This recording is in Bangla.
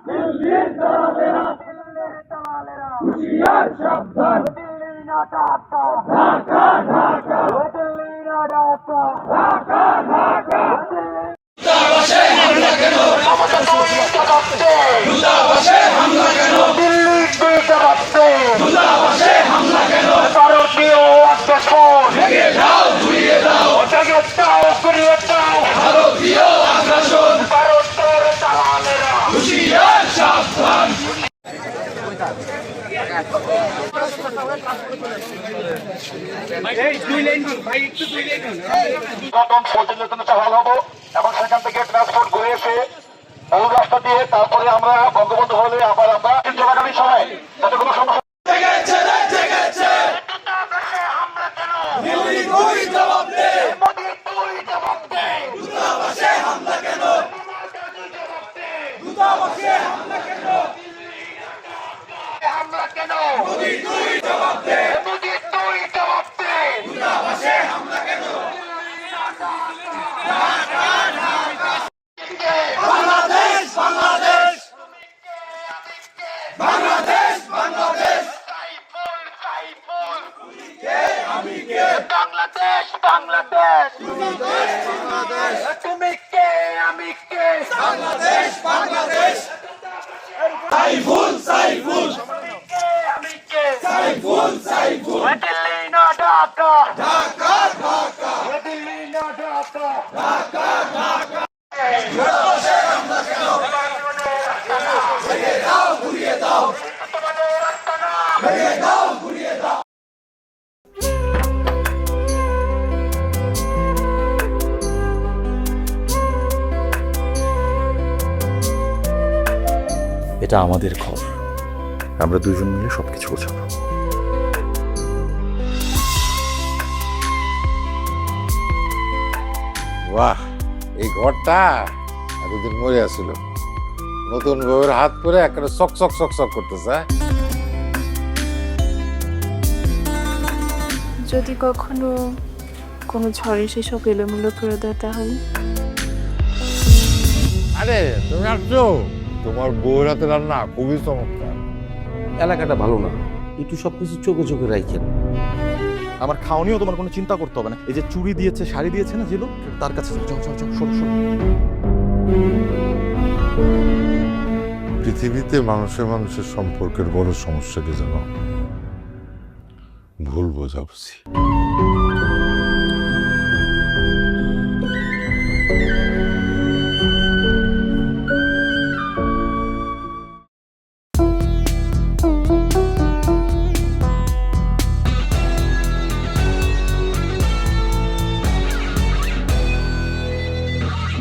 দিল্লির দালালেরা হুঁশিয়ার সাবধান। ঢাকা ঢাকা ঢাকা ঢাকা। দূতাবাসে হামলা কেন? দূতাবাসে হামলা কেন? দিল্লির দূতাবাসে হামলা কেন? ভারতীয় আগ্রাসন ভেঙে দাও, ঘুরিয়ে দাও, ভেঙে দাও, ঘুরিয়ে দাও। ভারতীয় আগ্রাসন, ভারতের দালালেরা হুঁশিয়ার সাবধান। হল হবো এবং সেখান থেকে ট্রান্সপোর্ট ঘুরে এসে মূল রাস্তা দিয়ে তারপরে আমরা বঙ্গবন্ধু হলে আবার আমরা চলাকালীন সময় যাতে কোনো সমস্যা বাংলাদেশ বাংলাদেশ তুমি কে আমি কে বাংলাদেশ বাংলাদেশ সাইফুল সাইফুল আমি কে সাইফুল সাইফুল দিল্লি না ঢাকা ঢাকা ঢাকা দিল্লি না ঢাকা ঢাকা ঢাকা। ভেঙে দাও ঘুরিয়ে দাও, ভেঙে দাও ঘুরিয়ে দাও। এটা আমাদের ঘর, আমরা দুজন মিলে সবকিছু গোছাবো। বাহ, এই ঘরটা এতদিন মরে আসছিল, নতুন বউয়ের হাত পরে একটা চক চক চক চক করতেছে। যদি কখনো কোনো ঝড়ে সেসব এলোমেলো করে দেয় তাহলে? আরে তুমি আসছো, তোমার বউয়ের হাতে রান্না খুবই চমৎকার। এলাকাটা ভালো না, একটু সবকিছু চোখে চোখে রাখেন। আমার খাওয়ানিও তোমার কোনো চিন্তা করতে হবে না। এই যে চুড়ি দিয়েছে, শাড়ি দিয়েছে না জিলু, তার কাছে যাও যাও যাও, সরো সরো। পৃথিবীতে মানুষের মানুষের সম্পর্কের বড় সমস্যা কি জানো? ভুল বোঝাবুঝি।